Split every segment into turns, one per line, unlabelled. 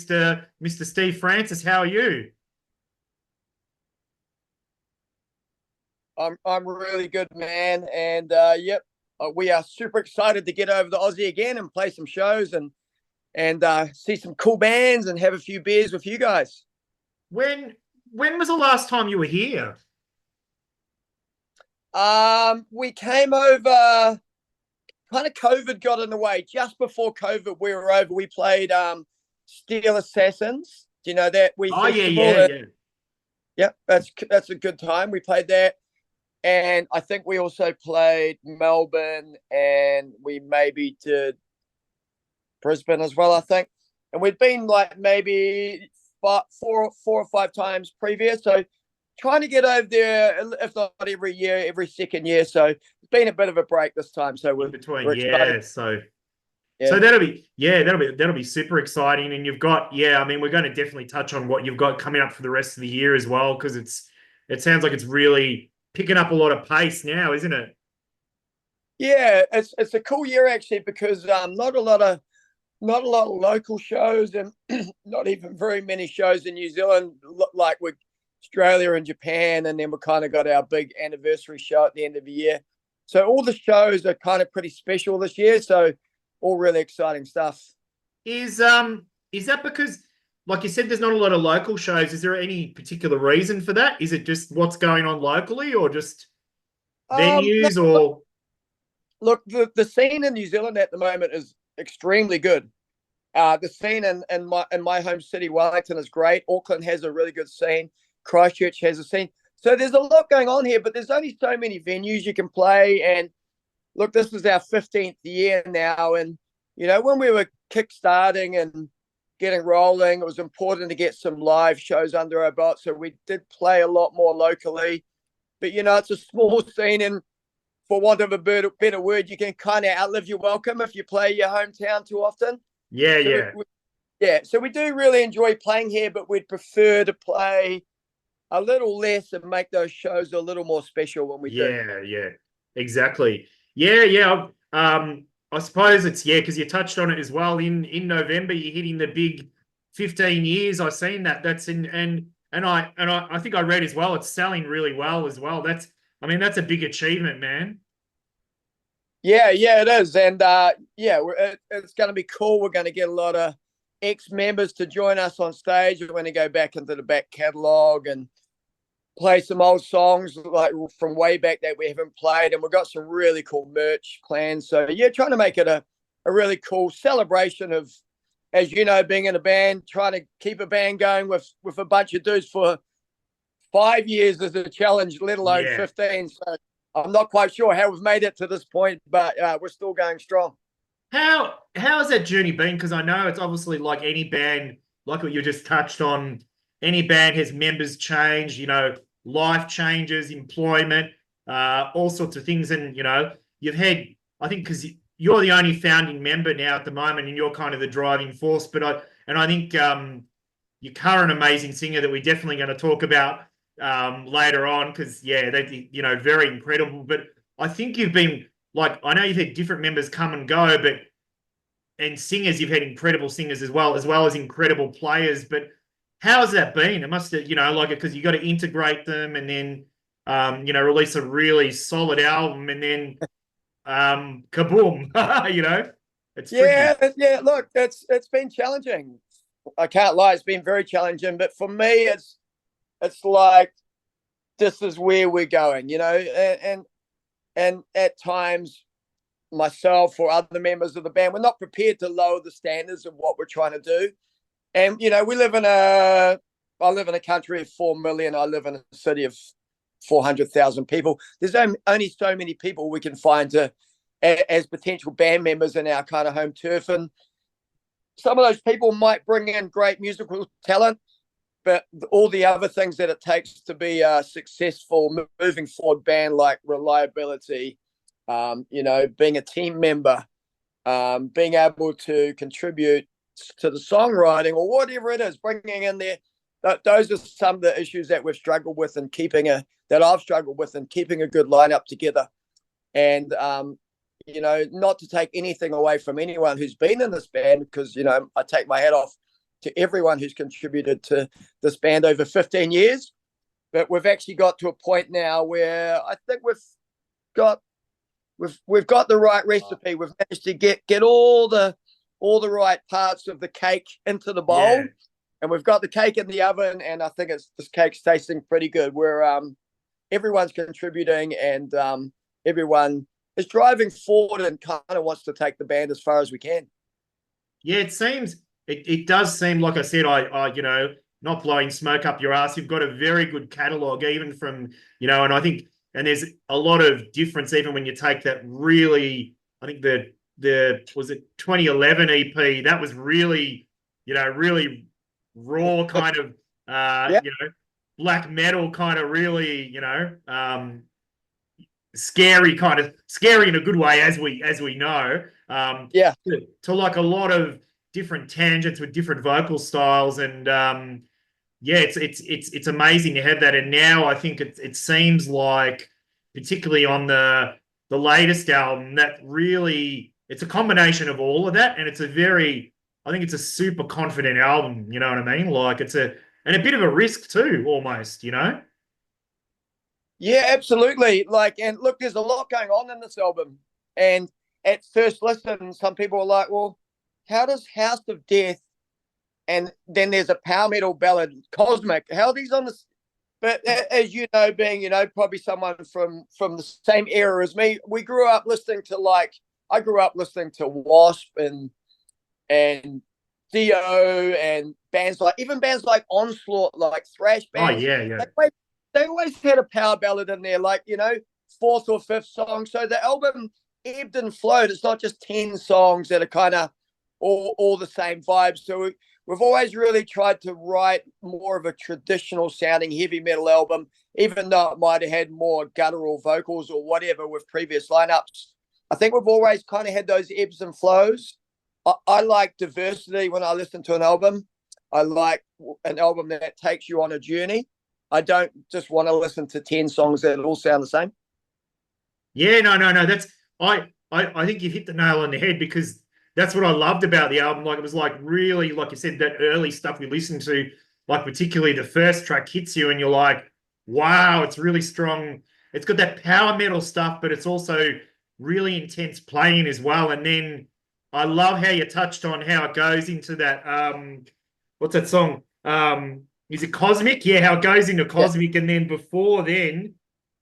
Mr. Steve Francis. How are you?
I'm really good, man. And yep, we are super excited to get over to Aussie again and play some shows and see some cool bands and have a few beers with you guys.
When when was the last time you were here?
We came over. Kind of COVID got in the way. Just before COVID, we were over. We played Steel Assassins. Do you know that we
Oh yeah,
festival?
yeah, yeah.
Yeah, that's a good time. We played that. And I think we also played Melbourne and we maybe did Brisbane as well, I think. And we'd been like maybe four or five times previous. So trying to get over there, if not every year, every second year. So it's been a bit of a break this time. So
In
we're
between,
excited.
yeah. So
Yeah.
that'll be super exciting. And you've got, yeah, I mean, we're going to definitely touch on what you've got coming up for the rest of the year as well, because it sounds like it's really picking up a lot of pace now, isn't it?
Yeah, it's a cool year actually because not a lot of local shows and not even very many shows in New Zealand like with Australia and Japan, and then we kind of got our big anniversary show at the end of the year. So all the shows are kind of pretty special this year. So all really exciting stuff.
Is that because, like you said, there's not a lot of local shows? Is there any particular reason for that? Is it just what's going on locally, or just
No,
venues, or
look, the scene in New Zealand at the moment is extremely good. The scene in my home city, Wellington, is great. Auckland has a really good scene. Christchurch has a scene. So there's a lot going on here, but there's only so many venues you can play. And look, this is our 15th year now. And, when we were kickstarting and getting rolling, it was important to get some live shows under our belt. So we did play a lot more locally. But, it's a small scene. And for want of a better word, you can kind of outlive your welcome if you play your hometown too often.
yeah,
So
yeah,
yeah, so we do really enjoy playing here, but we'd prefer to play a little less and make those shows a little more special when we do.
yeah, yeah, exactly. Yeah, yeah. I suppose it's, yeah, because you touched on it as well. In November, you're hitting the big 15 years. I've seen that. That's in and I think I read as well. It's selling really well as well. I mean, that's a big achievement, man.
Yeah, it is, and yeah, it's going to be cool. We're going to get a lot of ex-members to join us on stage. We're going to go back into the back catalogue and play some old songs like from way back that we haven't played, and we've got some really cool merch planned. So yeah, trying to make it a really cool celebration of, as you know, being in a band, trying to keep a band going with a bunch of dudes for 5 years is a challenge, let alone
Yeah.
15. So I'm not quite sure how we've made it to this point, but we're still going strong.
How has that journey been? Because I know it's obviously like any band, like what you just touched on, any band has members change, life changes, employment, all sorts of things. And, you've had, I think, because you're the only founding member now at the moment and you're kind of the driving force. I think your current amazing singer that we're definitely going to talk about later on, because, yeah, they, very incredible. But I think you've been, like, I know you've had different members come and go, but and singers, you've had incredible singers as well as incredible players. But how has that been? It must have, like, because you got to integrate them and then, release a really solid album and then, kaboom, it's tricky.
Yeah. Look, it's been challenging. I can't lie, it's been very challenging. But for me, it's like this is where we're going, and at times myself or other members of the band, we're not prepared to lower the standards of what we're trying to do. And I live in a country of 4 million. I live in a city of 400,000 people. There's only so many people we can find as potential band members in our kind of home turf. And some of those people might bring in great musical talent, but all the other things that it takes to be a successful moving forward band, like reliability, being a team member, being able to contribute to the songwriting or whatever it is, bringing in there. Those are some of the issues that we've struggled with and that I've struggled with in keeping a good lineup together. And, not to take anything away from anyone who's been in this band, because, I take my hat off to everyone who's contributed to this band over 15 years. But we've actually got to a point now where I think we've got the right recipe. We've managed to get all the right parts of the cake into the bowl,
Yeah.
and we've got the cake in the oven. And I think this cake's tasting pretty good. Where everyone's contributing, and everyone is driving forward and kind of wants to take the band as far as we can.
Yeah, it does seem, like I said, I not blowing smoke up your ass. You've got a very good catalogue, even from, and I think, and there's a lot of difference even when you take that really, I think was it 2011 EP, that was really, really raw kind of,
Yeah.
black metal kind of really, scary in a good way, as we know.
Yeah.
To like a lot of different tangents with different vocal styles, and yeah, it's amazing to have that. And now I think it seems like, particularly on the latest album, that really it's a combination of all of that, and I think it's a super confident album. You know what I mean? Like it's a bit of a risk too, almost.
Yeah, absolutely. Like, and look, there's a lot going on in this album. And at first listen, some people are like, well, how does House of Death, and then there's a power metal ballad, Cosmic, how are these on this? But as you know, being, probably someone from the same era as me, I grew up listening to Wasp and Theo and bands like Onslaught, like thrash bands.
Oh yeah.
They always had a power ballad in there, like, fourth or fifth song. So the album ebbed and flowed. It's not just 10 songs that are kind of all the same vibes. So we've always really tried to write more of a traditional sounding heavy metal album, even though it might have had more guttural vocals or whatever with previous lineups. I think we've always kind of had those ebbs and flows. I like diversity when I listen to an album. I like an album that takes you on a journey. I don't just want to listen to 10 songs that all sound the same.
Yeah, no. That's I think you've hit the nail on the head, because that's what I loved about the album. Like, it was like really, like you said, that early stuff we listened to, like particularly the first track hits you and you're like, wow, it's really strong. It's got that power metal stuff, but it's also really intense playing as well. And then I love how you touched on how it goes into that, what's that song? Is it Cosmic? Yeah, how it goes into Cosmic. Yeah. And then before then,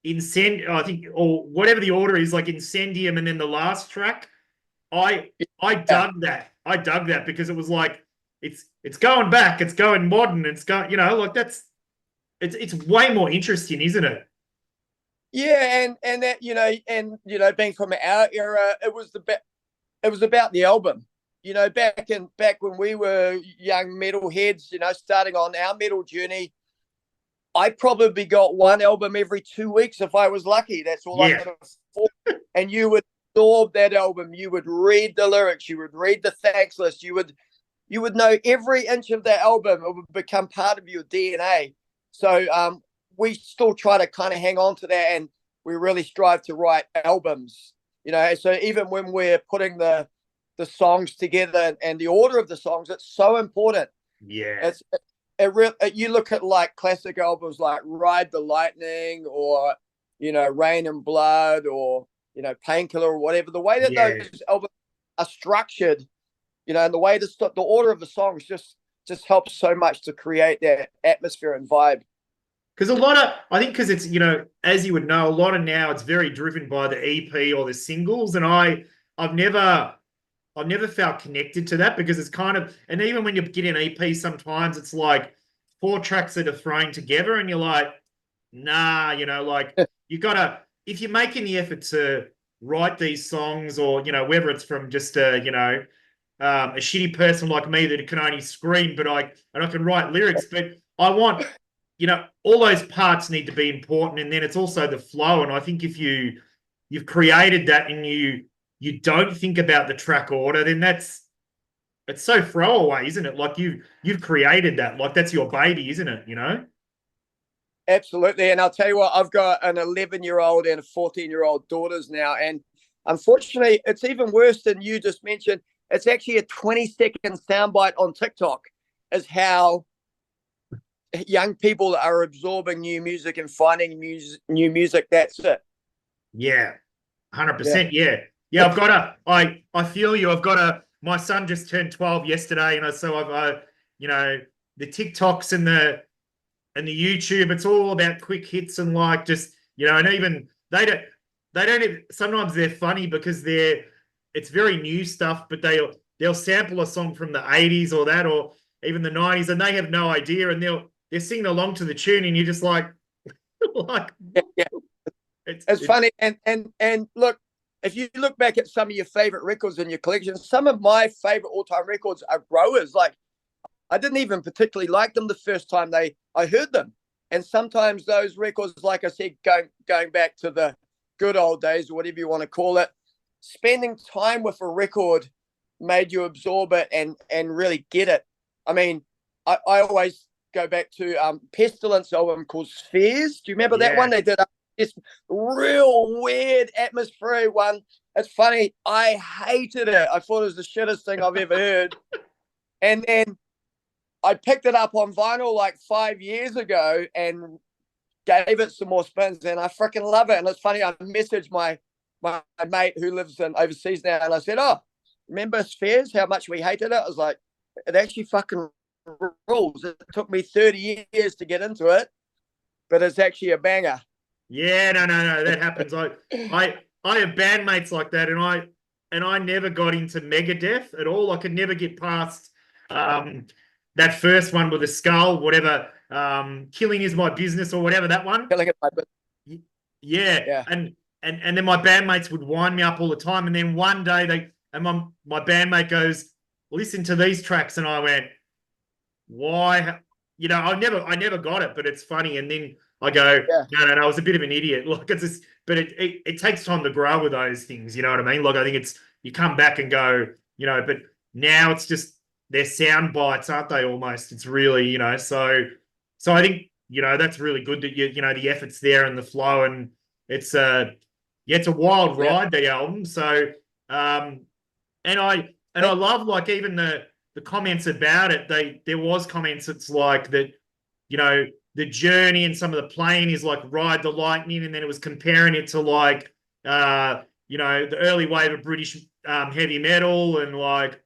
I think, or whatever the order is, like Incendium, and then the last track. I dug that. I dug that because it was like it's going back, it's going modern, it's going, like it's way more interesting, isn't it?
Yeah, and that, being from our era, it was about the album. Back when we were young metalheads, starting on our metal journey, I probably got one album every 2 weeks if I was lucky. That's all I could afford. And you would absorb that album. You would read the lyrics. You would read the thanks list. You would know every inch of that album. It would become part of your DNA. So we still try to kind of hang on to that, and we really strive to write albums. So even when we're putting the songs together and the order of the songs, it's so important.
Yeah.
You look at like classic albums like Ride the Lightning or, Rain and Blood or, Painkiller or whatever, the way that those albums are structured, and the way the order of the songs just helps so much to create that atmosphere and vibe.
Because I think because it's, as you would know, a lot of now it's very driven by the EP or the singles. And I've never felt connected to that, because it's kind of, and even when you get an EP, sometimes it's like 4 tracks that are thrown together and you're like, nah, like you gotta, if you're making the effort to write these songs, or, whether it's from just a shitty person like me that can only scream, but I can write lyrics, but I want, all those parts need to be important. And then it's also the flow. And I think if you've created that and you don't think about the track order, then it's so throwaway, isn't it? Like you've created that, like that's your baby, isn't it?
Absolutely. And I'll tell you what, I've got an 11-year-old and a 14-year-old daughters now, and unfortunately it's even worse than you just mentioned. It's actually a 20-second soundbite on TikTok, is how young people are absorbing new music and finding new music. That's it.
Yeah, 100%. Yeah. Yeah, I feel you. My son just turned 12 yesterday, and so I've, the TikToks and the YouTube, it's all about quick hits and like just, and even they don't even, sometimes they're funny because it's very new stuff, but they'll sample a song from the 80s or that, or even the 90s, and they have no idea, and they're singing along to the tune, and you're just like, like,
yeah. It's funny. And look, if you look back at some of your favorite records in your collection, some of my favorite all-time records are growers. Like, I didn't even particularly like them the first time I heard them. And sometimes those records, like I said, going back to the good old days, or whatever you want to call it, spending time with a record made you absorb it and really get it. I mean, I always go back to Pestilence album called Spheres. Do you remember that one? They did this real weird atmospheric one. It's funny. I hated it. I thought it was the shittest thing I've ever heard. And then I picked it up on vinyl like 5 years ago and gave it some more spins, and I freaking love it. And it's funny, I messaged my mate who lives in overseas now, and I said, "Oh, remember Spheres? How much we hated it?" I was like, "It actually fucking rules. It took me 30 years to get into it, but it's actually a banger."
Yeah, no, that happens. I have bandmates like that, and I never got into Megadeth at all. I could never get past that first one with the skull, whatever, Killing Is My Business or whatever, that one.
Killing Is My Business.
Yeah. And then my bandmates would wind me up all the time. And then one day my bandmate goes, "Listen to these tracks." And I went, "Why?" I never got it, but it's funny. And then I go, no, I was a bit of an idiot. Like, it's just, but it takes time to grow with those things. You know what I mean? Like, I think you come back and go, but now it's just, they're sound bites, aren't they? Almost. It's really, so I think, that's really good that the effort's there and the flow, and it's it's a wild ride, the album. So, and I love, like, even the comments about it. There was comments. It's like that, the journey and some of the playing is like Ride the Lightning, and then it was comparing it to like, the early wave of British heavy metal, and like,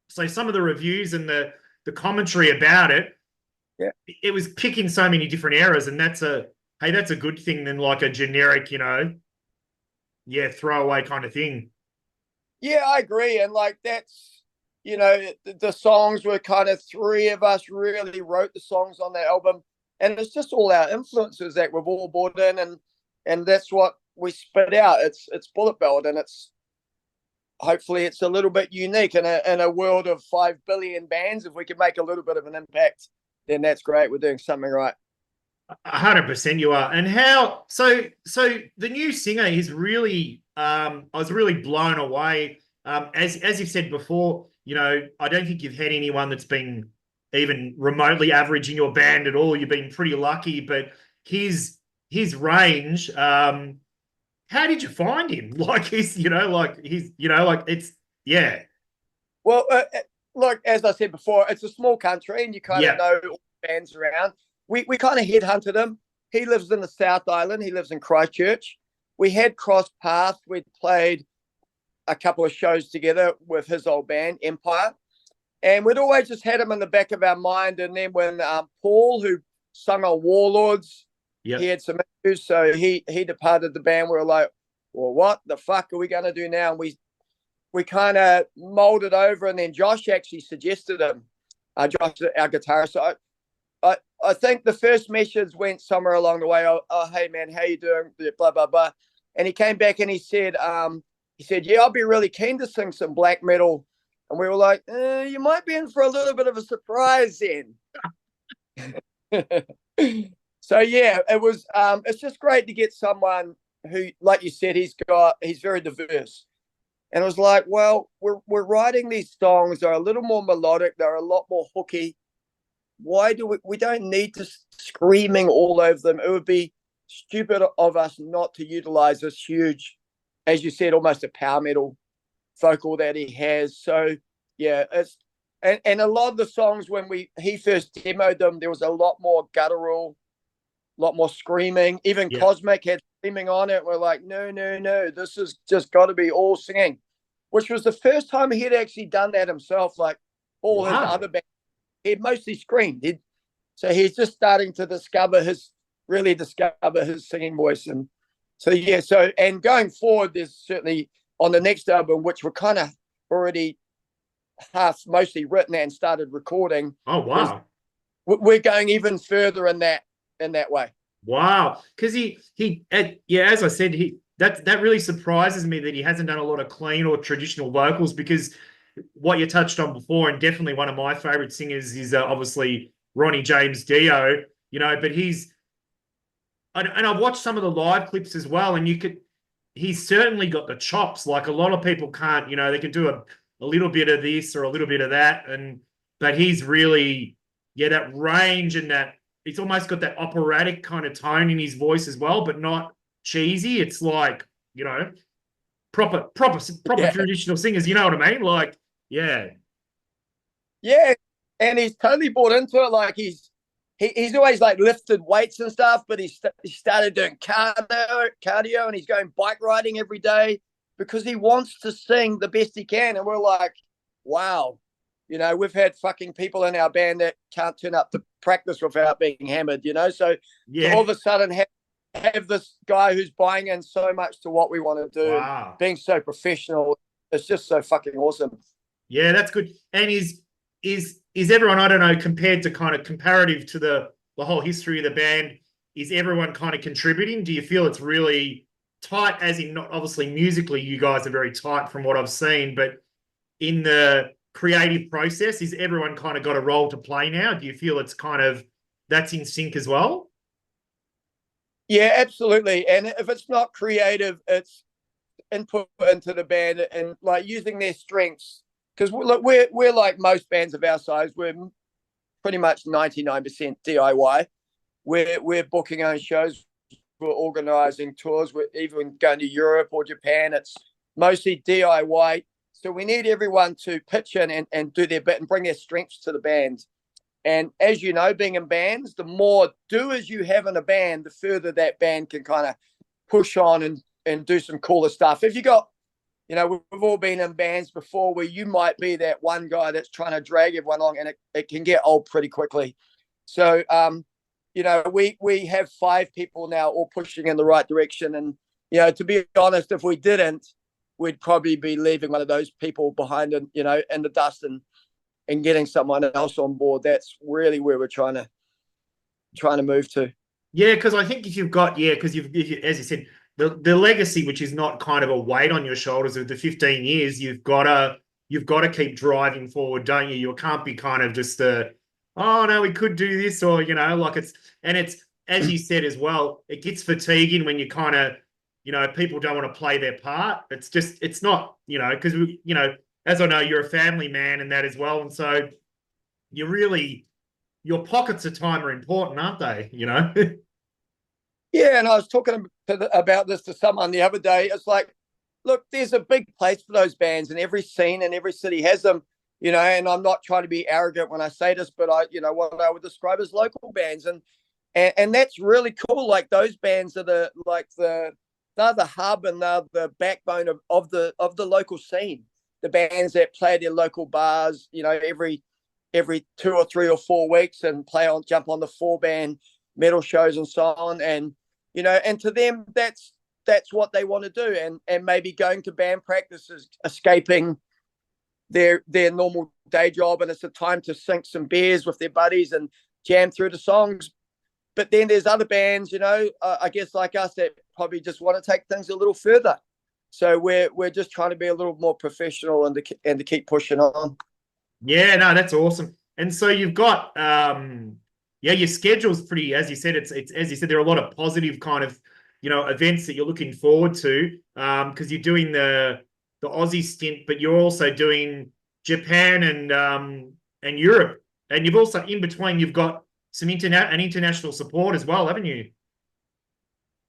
so some of the reviews and the commentary about it, it was picking so many different eras, and that's a good thing than like a generic, throwaway kind of thing.
Yeah, I agree. And like, that's, the songs were kind of, three of us really wrote the songs on that album, and it's just all our influences that we've all brought in, and that's what we spit out. It's Bullet Belt, and hopefully it's a little bit unique in a world of 5 billion bands. If we can make a little bit of an impact, then that's great. We're doing something right.
100% you are. And how, so the new singer is really, I was really blown away. As you've said before, I don't think you've had anyone that's been even remotely average in your band at all. You've been pretty lucky, but his range, how did you find him? Like, it's, yeah.
Well, look, as I said before, it's a small country, and you kind of know all the bands around. We kind of headhunted him. He lives in the South Island. He lives in Christchurch. We had crossed paths. We'd played a couple of shows together with his old band, Empire. And we'd always just had him in the back of our mind. And then when Paul, who sung on Warlords, he had some issues, so he departed the band. We were like, well, what the fuck are we going to do now? And we kind of molded over, and then Josh actually suggested him. Josh, our guitarist. So I think the first message went somewhere along the way. Oh, hey man, how you doing? Blah blah blah. And he came back and he said, yeah, I'll be really keen to sing some black metal. And we were like, you might be in for a little bit of a surprise then. So yeah, it was. It's just great to get someone who, like you said, he's very diverse. And it was like, well, we're writing these songs. They're a little more melodic. They're a lot more hooky. Why do we don't need to screaming all over them? It would be stupid of us not to utilize this huge, as you said, almost a power metal vocal that he has. So yeah, and a lot of the songs when he first demoed them, there was a lot more guttural, a lot more screaming. Even
Yeah.
Cosmic had screaming on it. We're like, no, this is just got to be all singing, which was the first time he had actually done that himself. Like all his other bands, he mostly screamed. So he's just starting to discover his singing voice. And so, yeah, and going forward, there's certainly on the next album, which we're kind of already mostly written and started recording.
Oh, wow.
We're going even further in that way.
Wow. Because as I said, that really surprises me that he hasn't done a lot of clean or traditional vocals, because what you touched on before, and definitely one of my favorite singers is obviously Ronnie James Dio, but and I've watched some of the live clips as well, and he's certainly got the chops. Like a lot of people can't, they can do a little bit of this or a little bit of that, but he's really, that range and that it's almost got that operatic kind of tone in his voice as well, but not cheesy. It's like, proper traditional singers, you know what I mean? Like, yeah.
Yeah, and he's totally bought into it. Like he's always like lifted weights and stuff, but he started doing cardio, and he's going bike riding every day because he wants to sing the best he can. And we're like, wow, we've had fucking people in our band that can't turn up to practice without being hammered, So,
Yeah.
to all of a sudden have this guy who's buying in so much to what we want to do,
Wow.
being so professional, it's just so fucking awesome.
Yeah, that's good. And is everyone, I don't know, compared to kind of comparative to the whole history of the band, is everyone kind of contributing? Do you feel it's really tight, as in not obviously musically you guys are very tight from what I've seen, but in the creative process, is everyone kind of got a role to play now? Do you feel it's kind of that's in sync as well?
Yeah, absolutely. And if it's not creative, it's input into the band and like using their strengths. Because look, we're like most bands of our size, we're pretty much 99% DIY. We're booking our own shows, we're organizing tours, we're even going to Europe or Japan. It's mostly DIY. So we need everyone to pitch in and do their bit and bring their strengths to the band. And as you know, being in bands, the more doers you have in a band, the further that band can kind of push on and do some cooler stuff. If you got, we've all been in bands before where you might be that one guy that's trying to drag everyone along, and it can get old pretty quickly. So, we have 5 people now all pushing in the right direction. And, to be honest, if we didn't, we'd probably be leaving one of those people behind in the dust and getting someone else on board. That's really where we're trying to move to.
Yeah, because I think if you've got, because if you, as you said, the legacy, which is not kind of a weight on your shoulders of the 15 years, you've got to keep driving forward, don't you? You can't be kind of just oh no, we could do this, or like it's as you said as well, it gets fatiguing when you kind of people don't want to play their part. It's not because as I know, you're a family man and that as well, and so your pockets of time are important, aren't they?
Yeah, and I was talking about this to someone the other day. It's like, look, there's a big place for those bands, and every scene and every city has them. And I'm not trying to be arrogant when I say this, but what I would describe as local bands, and that's really cool. Like those bands are they're the hub and they're the backbone of the local scene. The bands that play their local bars, every 2 or 3 or 4 weeks and jump on the 4-band metal shows and so on. And, and to them, that's what they want to do. And maybe going to band practices, escaping their normal day job. And it's a time to sink some beers with their buddies and jam through the songs. But then there's other bands, I guess like us, that probably just want to take things a little further. So we're just trying to be a little more professional and to keep pushing on.
Yeah, no, that's awesome. And so you've got your schedule's pretty, as you said, it's as you said, there are a lot of positive kind of events that you're looking forward to because you're doing the Aussie stint, but you're also doing Japan and Europe, and you've also in between you've got some international support as well, haven't you?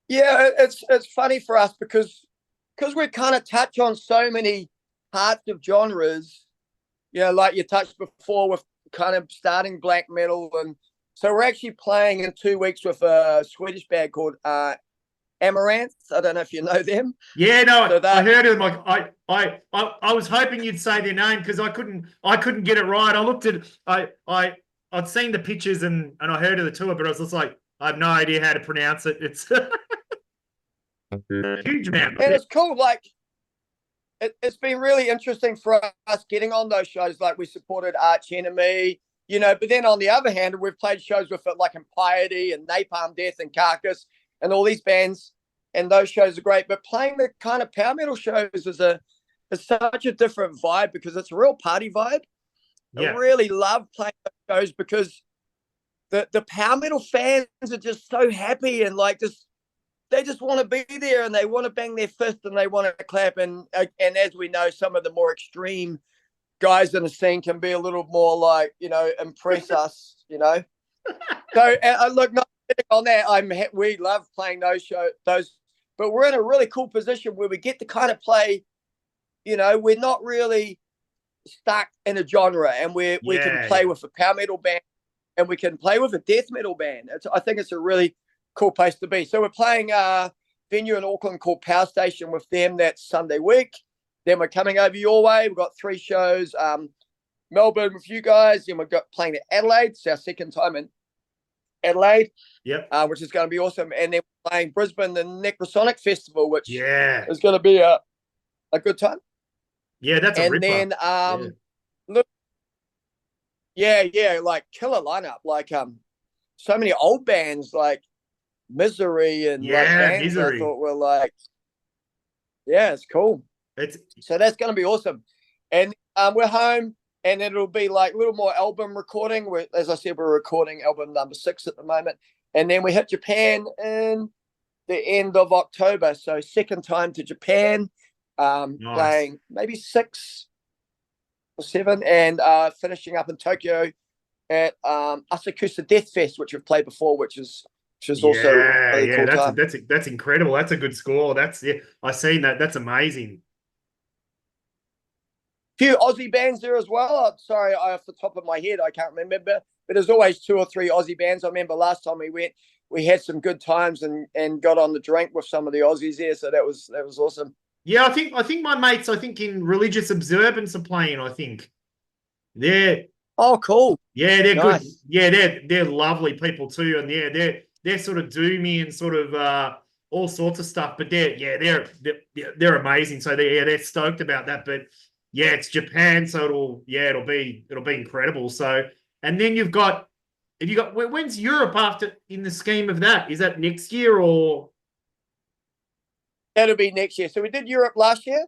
Yeah, it's funny for us because we kind of touch on so many parts of genres. like you touched before with kind of starting black metal. And so we're actually playing in 2 weeks with a Swedish band called Amaranth. I don't know if you know them.
Yeah, no,
So
I heard of them. I was hoping you'd say their name because I couldn't get it right. I looked at I'd seen the pictures and I heard of the tour, but I was just like, I have no idea how to pronounce it. It's a huge amount.
And it's cool. Like it's been really interesting for us getting on those shows. Like we supported Arch Enemy, but then on the other hand, we've played shows with it like Impiety and Napalm Death and Carcass and all these bands. And those shows are great, but playing the kind of power metal shows is such a different vibe because it's a real party vibe.
Yeah.
I really love playing those shows because the power metal fans are just so happy and like they just want to be there and they want to bang their fist and they want to clap. And as we know, some of the more extreme guys in the scene can be a little more like, impress us, So look, not on that, we love playing those shows, but we're in a really cool position where we get to kind of play, we're not really stuck in a genre, and we can play with a power metal band and we can play with a death metal band. I think it's a really cool place to be. So we're playing a venue in Auckland called Power Station with them. That's Sunday week. Then we're coming over your way. We've got 3 shows. Melbourne with you guys. Then we've got playing at Adelaide. It's our second time in Adelaide.
Yep.
Which is going to be awesome. And then we're playing Brisbane, the Necrosonic Festival, which is going to be a good time.
Yeah, that's a ripper.
And then look, like killer lineup. Like so many old bands like Misery and like bands
Misery.
I thought were like, it's cool. So that's going to be awesome. And we're home, and it'll be like a little more album recording. As I said, we're recording album number 6 at the moment. And then we hit Japan in the end of October. So second time to Japan,
Nice.
playing maybe 6 or 7, and finishing up in Tokyo at Asakusa Death Fest, which we've played before, which is also a really cool time.
That's incredible. That's a good score. I've seen that. That's amazing.
Few Aussie bands there as well. I'm sorry, off the top of my head, I can't remember. But there's always 2 or 3 Aussie bands. I remember last time we went, we had some good times and got on the drink with some of the Aussies there. So that was awesome.
Yeah, I think my mates, in Religious Observance are playing. I think they're
cool.
Yeah, they're
nice.
Good. Yeah, they're lovely people too, and they're sort of doomy and sort of all sorts of stuff. But they're amazing. So they're stoked about that. But yeah, it's Japan, so it'll be incredible. So, and then when's Europe after in the scheme of that? Is that next year or?
That'll be next year. So we did Europe last year.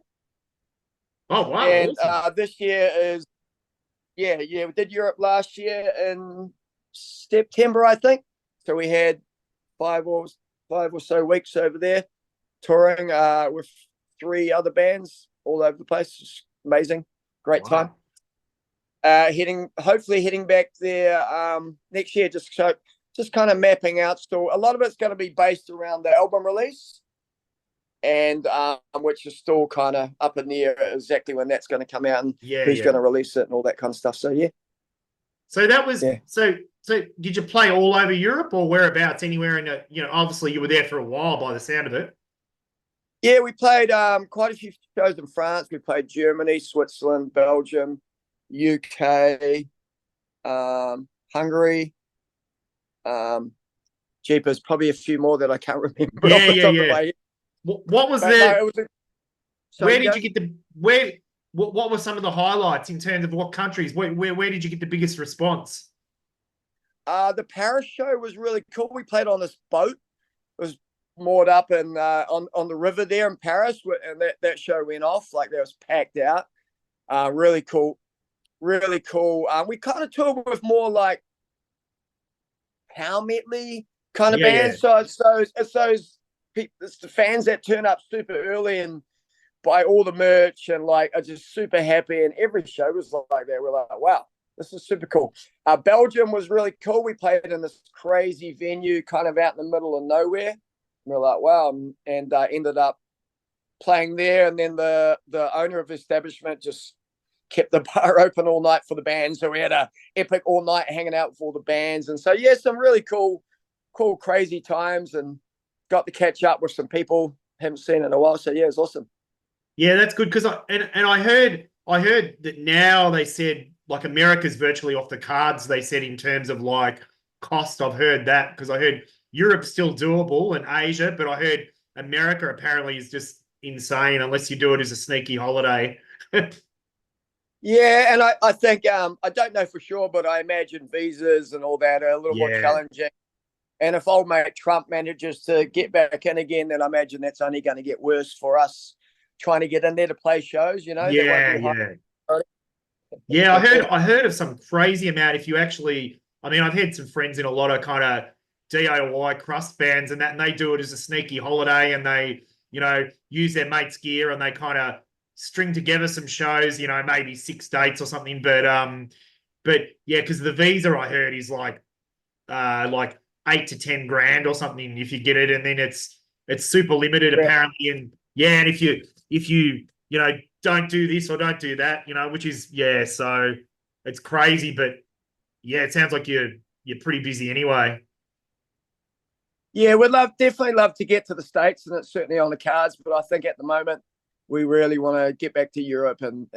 Oh wow!
And
awesome.
This year is we did Europe last year in September, I think. So we had 5 or so weeks over there touring with 3 other bands all over the place. It's amazing, great time. Hopefully heading back there next year. Just kind of mapping out still. A lot of it's going to be based around the album release, and which is still kind of up in the air exactly when that's going to come out and who's going to release it and all that kind of stuff. So
So that was so did you play all over Europe or whereabouts? Anywhere in obviously you were there for a while by the sound of it.
Yeah, we played quite a few shows in France. We played Germany, Switzerland, Belgium, UK, Hungary. Jeepers, probably a few more that I can't remember.
Yeah. What was there? Where did you get what were some of the highlights in terms of what countries? Where did you get the biggest response?
The Paris show was really cool. We played on this boat. It was moored up and on the river there in Paris, and that show went off. Like, that was packed out. Really cool. Really cool. We kind of toured with more like power metal-y kind of bands. So it's those people, it's the fans that turn up super early and buy all the merch and like are just super happy. And every show was like that. We're like, wow, this is super cool. Belgium was really cool. We played in this crazy venue kind of out in the middle of nowhere. And we're like, wow, and ended up playing there. And then the owner of the establishment just kept the bar open all night for the band. So we had a epic all night hanging out with all the bands. And so, yeah, some really cool, crazy times, and got to catch up with some people haven't seen in a while. So, yeah, it's awesome.
Yeah, that's good because I heard that now they said like America's virtually off the cards. They said in terms of like cost. I've heard that because I heard Europe's still doable and Asia, but I heard America apparently is just insane unless you do it as a sneaky holiday.
Yeah, and I think I don't know for sure, but I imagine visas and all that are a little more
Yeah,
challenging. And if old mate Trump manages to get back in again, then I imagine that's only going to get worse for us trying to get in there to play shows. There won't
yeah,
be high.
yeah. Yeah, I heard of some crazy amount. If you actually, I mean, I've had some friends in a lot of kind of DIY crust bands and that, and they do it as a sneaky holiday, and they, use their mates' gear and they kind of string together some shows, maybe 6 dates or something. But yeah, because the visa I heard is like 8 to 10 grand or something if you get it, and then it's super limited
Yeah.
apparently. And yeah, and if you don't do this or don't do that, which is so it's crazy, but yeah, it sounds like you're pretty busy anyway.
Yeah, we'd definitely love to get to the States, and it's certainly on the cards. But I think at the moment we really want to get back to Europe and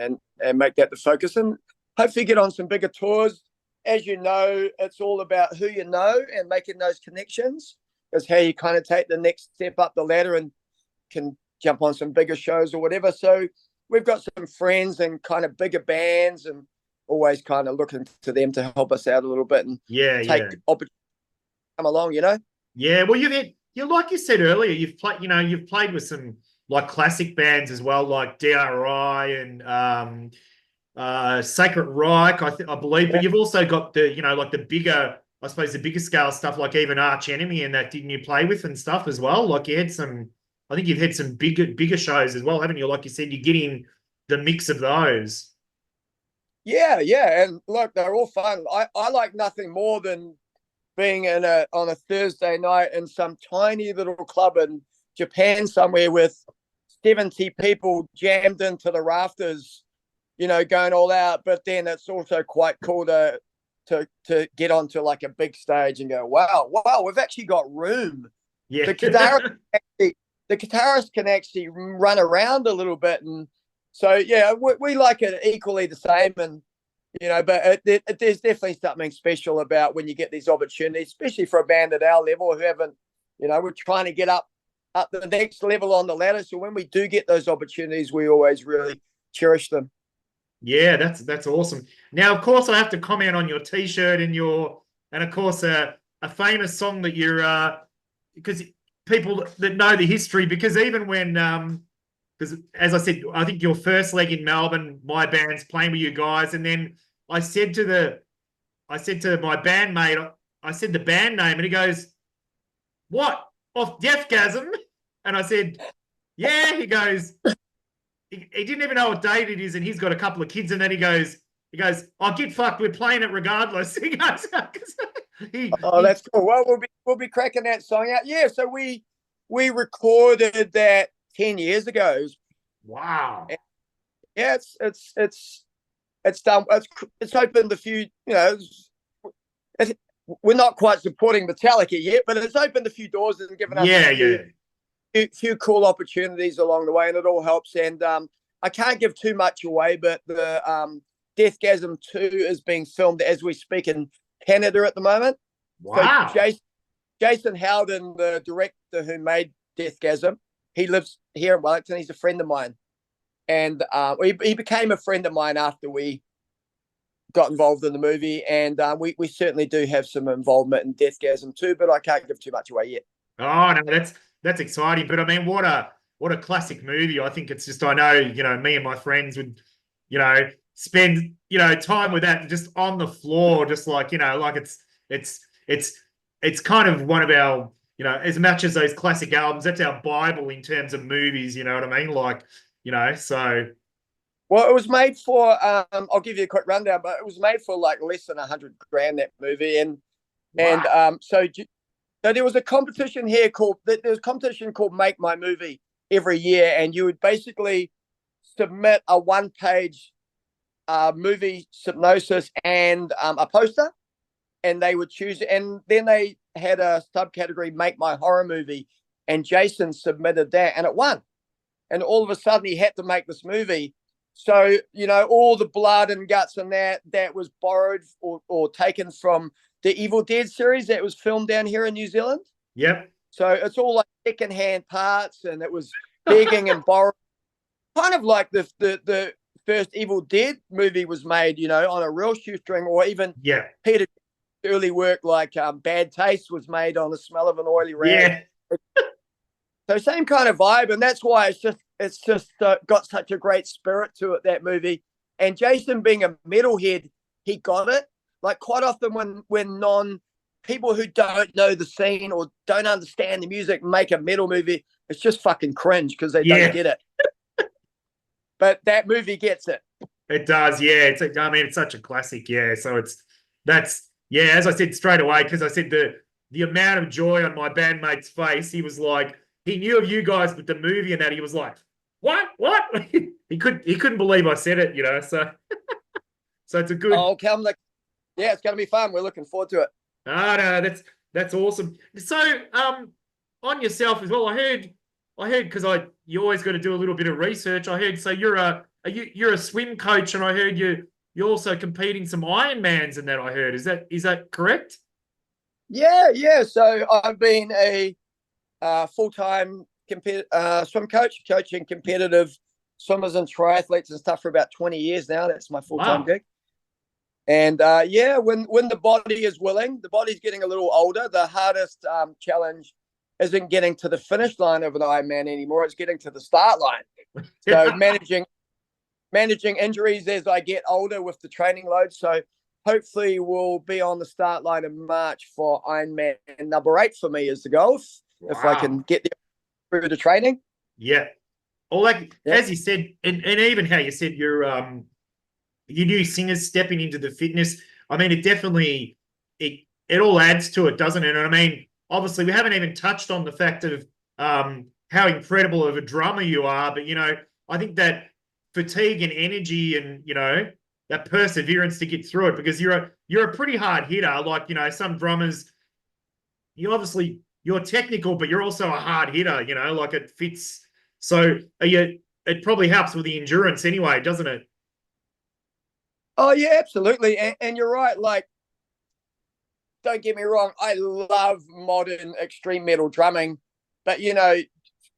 make that the focus, and hopefully get on some bigger tours. As you know, it's all about who you know and making those connections is how you kind of take the next step up the ladder and can jump on some bigger shows or whatever. So we've got some friends and kind of bigger bands, and always kind of looking to them to help us out a little bit and
Yeah,
take
yeah.
opportunity come along.
Yeah, well, like you said earlier, you've played with some like classic bands as well, like DRI and Sacred Reich, I believe. But
Yeah.
you've also got like the bigger, I suppose, the bigger scale stuff, like even Arch Enemy and that. Didn't you play with and stuff as well? Like you had some, I think you've had some bigger shows as well, haven't you? Like you said, you're getting the mix of those.
Yeah. And look, they're all fun. I like nothing more than being on a Thursday night in some tiny little club in Japan somewhere with 70 people jammed into the rafters, going all out. But then it's also quite cool to get onto like a big stage and go, wow, we've actually got room.
Yeah.
The guitarist can actually run around a little bit, and so yeah, we like it equally the same. And but there's definitely something special about when you get these opportunities, especially for a band at our level who haven't, we're trying to get up the next level on the ladder. So when we do get those opportunities, we always really cherish them.
Yeah, that's awesome. Now, of course, I have to comment on your T-shirt and of course, a famous song that you're because people that know the history, because even when because as I said, I think your first leg in Melbourne, my band's playing with you guys, and then I said to my bandmate, I said the band name, and he goes, "What? Off Deathgasm?" And I said, "Yeah." He goes, he didn't even know what date it is, and he's got a couple of kids, and then he goes, "Oh, get fucked, we're playing it regardless." He goes,
Oh, that's cool. Well, we'll be cracking that song out. Yeah, so we recorded that 10 years ago.
wow.
Yeah, it's done. It's opened a few. We're not quite supporting Metallica yet, but it's opened a few doors and given us a few cool opportunities along the way, and it all helps. And I can't give too much away, but the Deathgasm 2 is being filmed as we speak in Canada at the moment.
Wow.
So Jason Howden, the director who made Deathgasm, he lives here in Wellington. He's a friend of mine. And he became a friend of mine after we got involved in the movie. And we certainly do have some involvement in Deathgasm too, but I can't give too much away yet.
Oh no, that's exciting. But I mean, what a classic movie. I think it's just, I know, me and my friends would, spend, time with that just on the floor, just like, like it's kind of one of our, as much as those classic albums, that's our Bible in terms of movies, you know what I mean? Like, so.
Well, it was made for, I'll give you a quick rundown, but it was made for like less than 100 grand, that movie. And so there was a competition here called Make My Movie every year. And you would basically submit a one-page movie synopsis and a poster, and they would choose. And then they had a subcategory, Make My Horror Movie, and Jason submitted that, and it won. And all of a sudden, he had to make this movie. So, all the blood and guts and that was borrowed or taken from the Evil Dead series that was filmed down here in New Zealand.
Yep.
So it's all like secondhand parts, and it was begging and borrowing, kind of like the first Evil Dead movie was made, on a real shoestring, or even Peter early work like Bad Taste was made on the smell of an oily rag.
Yeah.
So same kind of vibe, and that's why it's just got such a great spirit to it, that movie. And Jason, being a metalhead, he got it. Like, quite often when people who don't know the scene or don't understand the music make a metal movie, it's just fucking cringe because they don't get it. But that movie gets it.
It does, yeah. It's such a classic, yeah. So as I said straight away, because I said the amount of joy on my bandmate's face, he was like, he knew of you guys, but the movie and that, he was like, what? he couldn't believe I said it, so so it's a good.
Oh, come yeah, it's gonna be fun. We're looking forward to it.
No, that's awesome. So on yourself as well, I heard because you always got to do a little bit of research. I heard, so you're a swim coach, and I heard you're also competing some Ironmans and that, I heard. Is that correct?
Yeah. So I've been a full-time swim coach, coaching competitive swimmers and triathletes and stuff for about 20 years now. That's my full-time gig. And when the body is willing, the body's getting a little older. The hardest challenge isn't getting to the finish line of an Ironman anymore. It's getting to the start line. So managing injuries as I get older with the training load. So hopefully we'll be on the start line in March for Ironman number 8 for me is the goal. If I can get there through the training.
Yeah. As you said, and even how you said your new singers stepping into the fitness. I mean, it definitely it all adds to it, doesn't it? And I mean, obviously, we haven't even touched on the fact of how incredible of a drummer you are. But I think that fatigue and energy and that perseverance to get through it, because you're a pretty hard hitter. Like some drummers, you're technical, but you're also a hard hitter. Like it fits. So it probably helps with the endurance anyway, doesn't it?
Oh, yeah, absolutely. And you're right. Like, don't get me wrong, I love modern extreme metal drumming. But,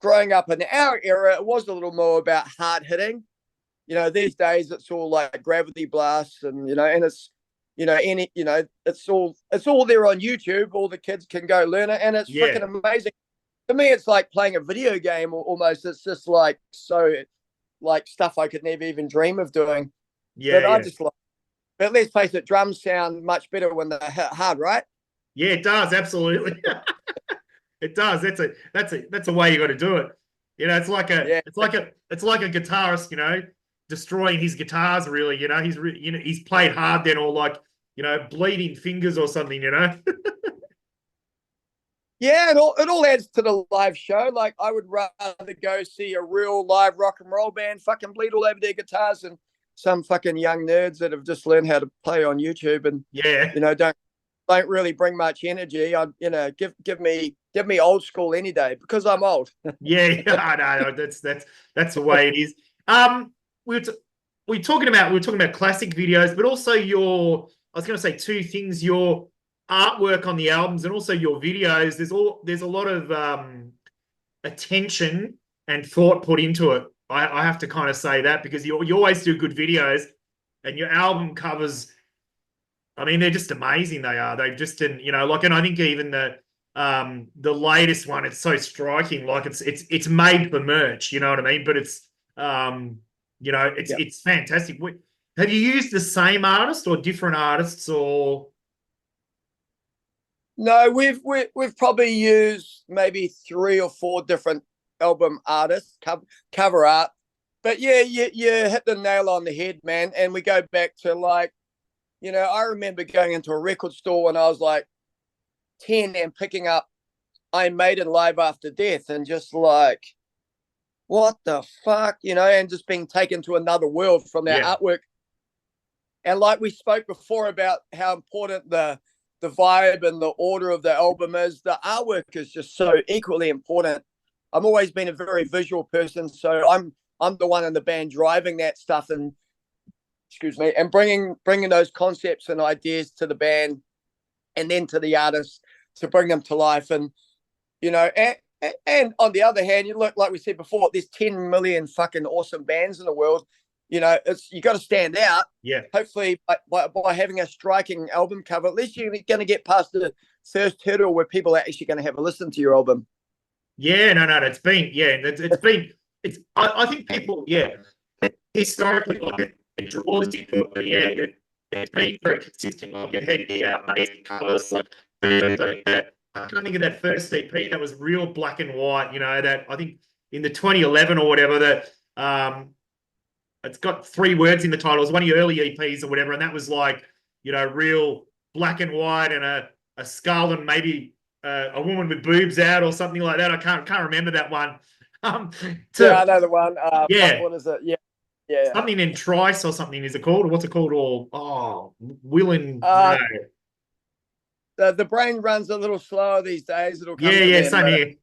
growing up in our era, it was a little more about hard hitting. These days it's all like gravity blasts and, and it's, it's all there on YouTube. All the kids can go learn it. And it's freaking amazing. To me, it's like playing a video game almost. It's just like stuff I could never even dream of doing. I just like. But let's face it, drums sound much better when they're hit hard, right?
Yeah, it does, absolutely. It does. That's a way you got to do it. It's like a guitarist, destroying his guitars. Really, he's played hard then, or like bleeding fingers or something.
Yeah, it all adds to the live show. Like, I would rather go see a real live rock and roll band fucking bleed all over their guitars and some fucking young nerds that have just learned how to play on YouTube and don't really bring much energy. Give me old school any day, because I'm old.
No, that's the way it is. We're talking about classic videos, but also I was going to say two things: your artwork on the albums and also your videos. There's a lot of attention and thought put into it. I have to kind of say that, because you always do good videos, and your album covers, I mean, they're just amazing. They are. They've just didn't, and I think even the latest one, it's so striking. Like it's made for merch, you know what I mean? But it's it's fantastic. Have you used the same artist or different artists, or?
No, we've probably used maybe 3 or 4 different album artists, cover art. But yeah, you hit the nail on the head, man. And we go back to I remember going into a record store when I was like 10 and picking up Iron Maiden Live After Death and just like, what the fuck, and just being taken to another world from their artwork. like we spoke before about how important the vibe and the order of the album is, the artwork is just so equally important. I've always been a very visual person, so I'm the one in the band driving that stuff, and excuse me, and bringing those concepts and ideas to the band, and then to the artists to bring them to life. And you know, and on the other hand, you look, like we said before, there's 10 million fucking awesome bands in the world. You know, you got to stand out.
Yeah.
Hopefully, by having a striking album cover, at least you're going to get past the first hurdle where people are actually going to have a listen to your album.
Yeah, no, it's been, I think people, historically, like, it draws you to it, but yeah, it's been very consistent. Like, you had the amazing colours, like, I can't think of that first EP that was real black and white, you know, that I think in the 2011 or whatever, that, it's got 3 words in the title. It was one of your early EPs or whatever, and that was like, you know, real black and white and a skull and maybe a woman with boobs out or something like that. I can't remember that one.
Yeah, I know the one.
Yeah.
What is it? Yeah.
Something in Trice or something, is it called? Or what's it called? Or Willing.
No. The brain runs a little slower these days. It'll come
same here.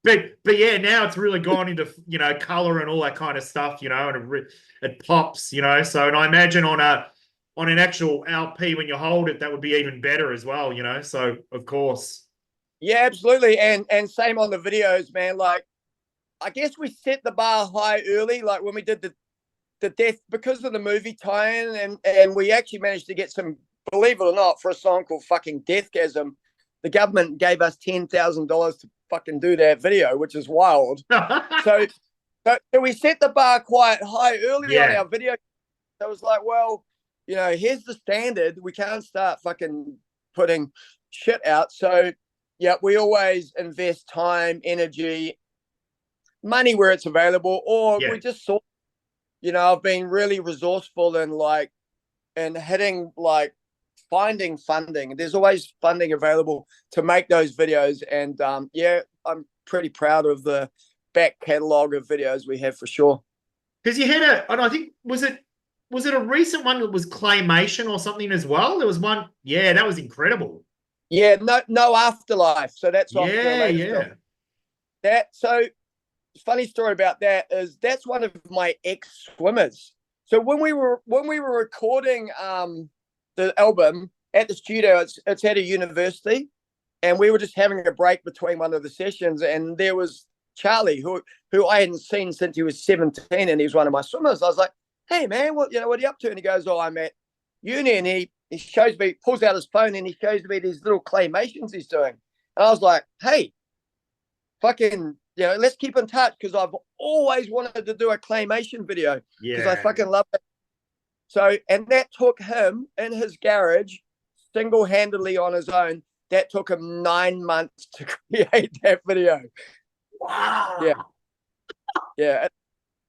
But yeah, now it's really gone into, you know, color and all that kind of stuff, you know, and it pops, you know. So, and I imagine on an actual LP, when you hold it, that would be even better as well, you know. So of course.
Yeah, absolutely. And same on the videos, man. Like, I guess we set the bar high early, like when we did the death, because of the movie tie-in, and we actually managed to get some, believe it or not, for a song called fucking Deathgasm, the government gave us $10,000 to fucking do that video, which is wild. so we set the bar quite high early on our video. So it was like, well, you know, here's the standard. We can't start fucking putting shit out. So yeah, we always invest time, energy, money where it's available, or we just saw, you know, I've been really resourceful and hitting, like, finding funding. There's always funding available to make those videos. And I'm pretty proud of the back catalogue of videos we have, for sure.
Because you had and I think, was it a recent one that was claymation or something as well? There was one, that was incredible.
Yeah, no Afterlife. So that's off the latest film. So funny story about that is that's one of my ex-swimmers. So when we were recording the album at the studio, it's at a university, and we were just having a break between one of the sessions, and there was Charlie, who I hadn't seen since he was 17, and he was one of my swimmers. I was like, hey man, what are you up to? And he goes, oh, I'm at uni. And he shows me, pulls out his phone, and he shows me these little claymations he's doing. And I was like, hey, fucking, you know, let's keep in touch, because I've always wanted to do a claymation video, because I fucking love it. So, and that took him in his garage, single-handedly on his own. That took him 9 months to create that video.
Wow.
Yeah.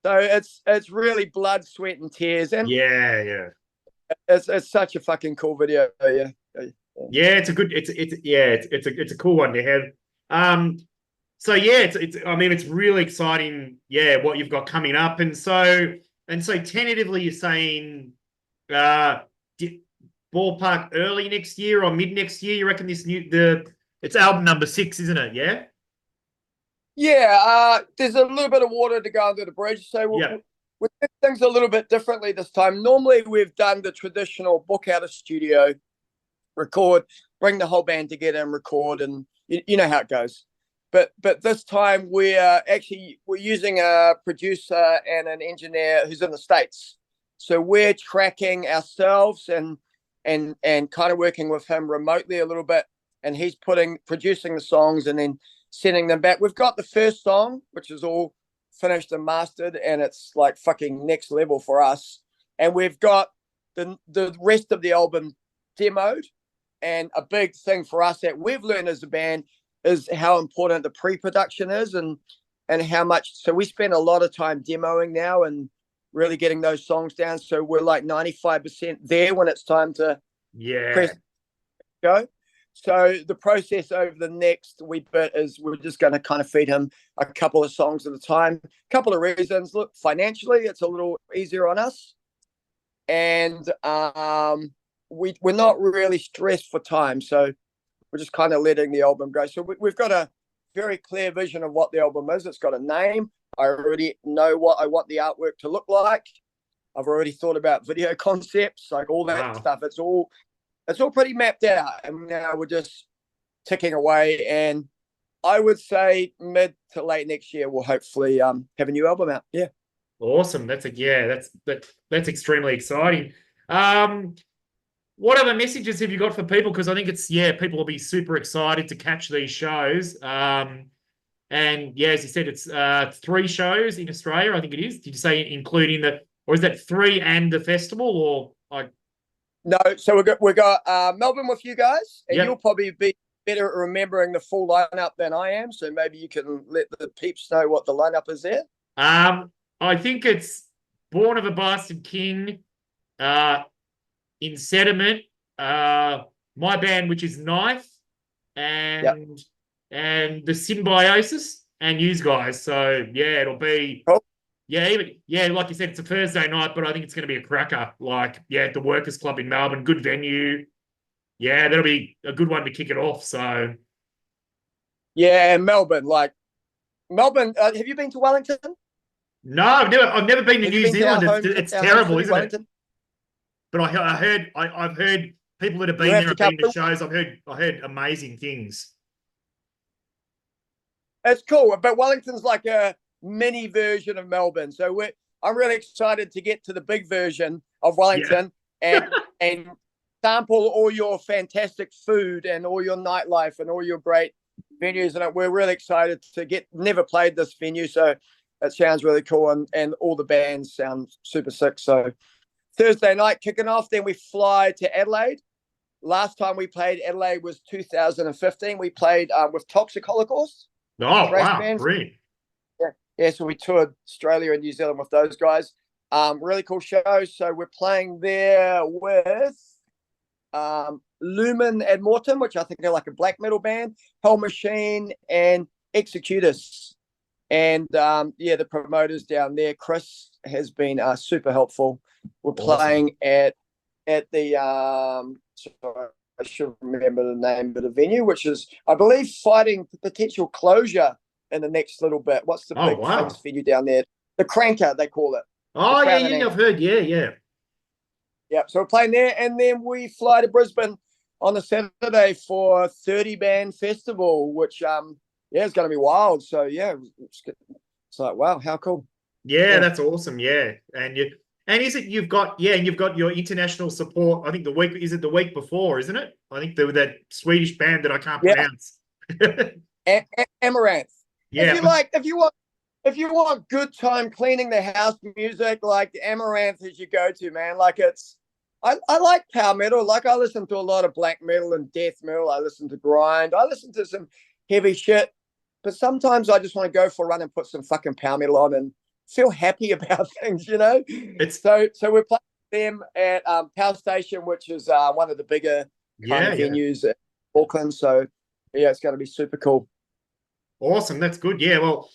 So it's really blood, sweat, and tears. And it's such a fucking cool video. Yeah,
it's a cool one to have. So it's I mean, it's really exciting. What you've got coming up, and so tentatively you're saying ballpark early next year or mid next year. You reckon it's album number 6, isn't it? Yeah.
Yeah. There's a little bit of water to go under the bridge, so we did things a little bit differently this time. Normally we've done the traditional book out of studio, record, bring the whole band together and record, and you know how it goes. But this time we're using a producer and an engineer who's in the States. So we're tracking ourselves and kind of working with him remotely a little bit. And he's producing the songs and then sending them back. We've got the first song, which is all finished and mastered, and it's like fucking next level for us. And we've got the rest of the album demoed. And a big thing for us that we've learned as a band is how important the pre-production is, and how much. So we spend a lot of time demoing now and really getting those songs down. So we're like 95% there when it's time to press go. So the process over the next wee bit is we're just going to kind of feed him a couple of songs at a time. A couple of reasons. Look, financially, it's a little easier on us. and we're not really stressed for time, so we're just kind of letting the album go. So we've got a very clear vision of what the album is. It's got a name. I already know what I want the artwork to look like. I've already thought about video concepts, like all that stuff. It's all pretty mapped out, and now we're just ticking away. And I would say mid to late next year we'll hopefully have a new album out. Yeah.
Awesome. That's extremely exciting. What other messages have you got for people? Because I think people will be super excited to catch these shows. And yeah, as you said, it's 3 shows in Australia, I think it is. Did you say including or is that 3 and the festival, or
No, so we got Melbourne with you guys, and you'll probably be better at remembering the full lineup than I am. So maybe you can let the peeps know what the lineup is there.
I think it's Born of a Bastard King, In Sediment, my band, which is Knife, and the Symbiosis, and yous guys. So yeah, it'll be
cool.
Like you said, it's a Thursday night, but I think it's going to be a cracker. Like, at the Workers Club in Melbourne, good venue. Yeah, that'll be a good one to kick it off. So
yeah, Melbourne. Have you been to Wellington?
No, I've never been to New Zealand. It's terrible, isn't
Wellington?
It? But I've heard people that have been there have been to shows. I've heard amazing things.
It's cool, but Wellington's like a mini version of Melbourne. So I'm really excited to get to the big version of Wellington and sample all your fantastic food and all your nightlife and all your great venues. And we're really excited to never played this venue, so it sounds really cool, and all the bands sound super sick. So Thursday night kicking off, then we fly to Adelaide. Last time we played Adelaide was 2015. We played with Toxic Holocaust.
Oh, wow, great.
Yeah, so we toured Australia and New Zealand with those guys. Really cool show. So we're playing there with Lumen Ad Mortem, which I think are like a black metal band, Hell Machine, and Executus. And the promoters down there, Chris, has been super helpful. We're playing at the sorry, I should remember the name of the venue, which is, I believe, fighting potential closure in the next little bit. What's the big famous venue down there? The Cranker, they call it.
Oh, yeah, I've heard. Yeah.
Yeah, so we're playing there, and then we fly to Brisbane on the Saturday for 30 Band Festival, which it's going to be wild. So yeah, it's like, wow, how cool.
Yeah, that's awesome. Yeah, and you've got your international support. I think the week before, isn't it? I think that Swedish band that I can't pronounce.
Amaranth.
Yeah.
If you want good time cleaning the house music, like Amaranth is your go-to, man. Like I like power metal. Like I listen to a lot of black metal and death metal. I listen to grind. I listen to some heavy shit. But sometimes I just want to go for a run and put some fucking power metal on and feel happy about things, you know? So we're playing them at Power Station, which is one of the bigger kind of venues in Auckland. So yeah, it's going to be super cool.
Awesome. That's good. Yeah, well,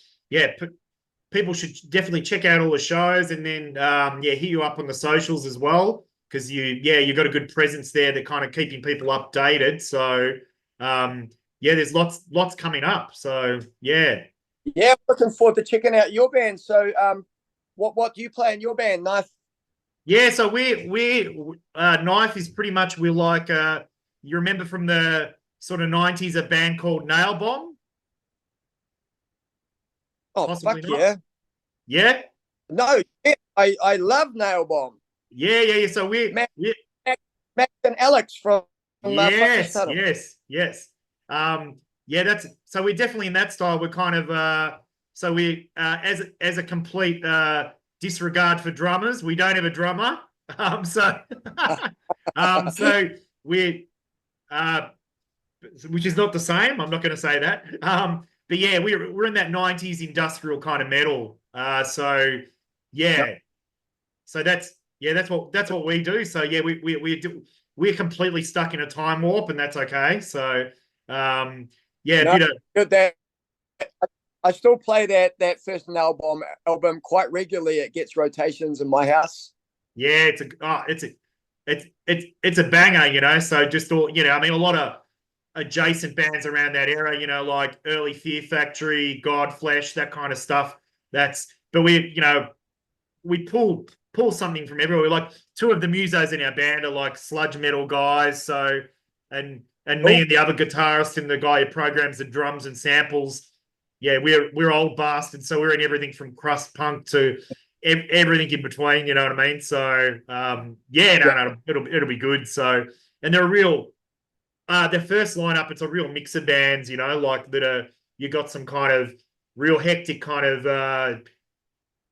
people should definitely check out all the shows, and then hit you up on the socials as well, because you've got a good presence there that kind of keeping people updated. So there's lots coming up. So yeah,
looking forward to checking out your band. So what do you play in your band, Knife?
Yeah, so we Knife is pretty much, we're like you remember from the sort of 90s a band called Nail Bomb?
Oh,
possibly
fuck
not.
yeah.
Yeah?
No, I love Nail Bomb.
Yeah. So Max
and Alex from
yes. That's so we're definitely in that style. We're kind of so we as a complete disregard for drummers, we don't have a drummer. So we're which is not the same. I'm not going to say that. But yeah, we're in that 90s industrial kind of metal. So that's what we do. So yeah, we're completely stuck in a time warp, and that's okay. So
good. I still play that first album quite regularly. It gets rotations in my house.
Yeah, it's a banger, you know. So just all, you know, I mean, a lot of adjacent bands around that era, you know, like early Fear Factory, Godflesh, that kind of stuff. But we, you know, we pull something from everywhere. Like two of the musos in our band are like sludge metal guys. So and me and the other guitarist and the guy who programs the drums and samples. Yeah, we're old bastards. So we're in everything from crust punk to everything in between. You know what I mean? So yeah, no, it'll be good. So and they're a real their first lineup. It's a real mix of bands. You know, like that are you got some kind of real hectic kind of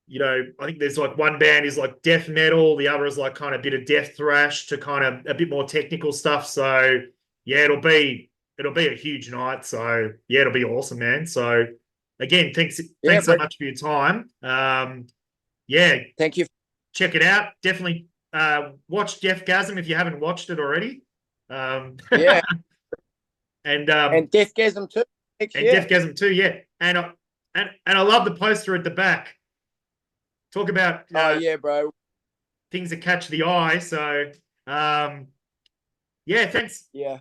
you know, I think there's like one band is like death metal, the other is like kind of a bit of death thrash to kind of a bit more technical stuff. So yeah, it'll be a huge night. So yeah, it'll be awesome, man. So again, thanks so much for your time. Yeah,
thank you.
Check it out. Definitely watch Deathgasm if you haven't watched it already.
Yeah,
and
Deathgasm too.
Deathgasm too, yeah. And I love the poster at the back. Talk about
yeah, bro,
things that catch the eye. So yeah, thanks.
Yeah,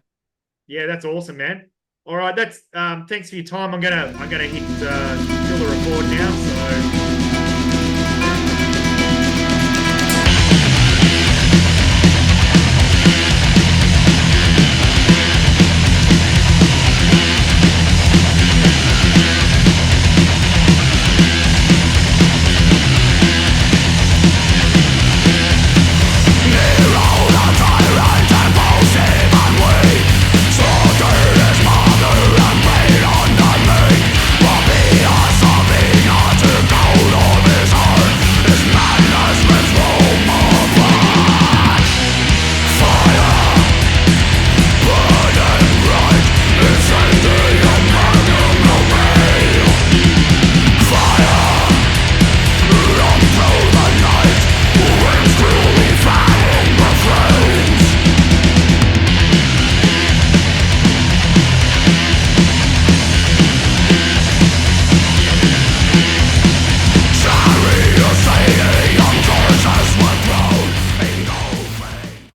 that's awesome, man. All right, that's thanks for your time. I'm gonna hit kill the record now. So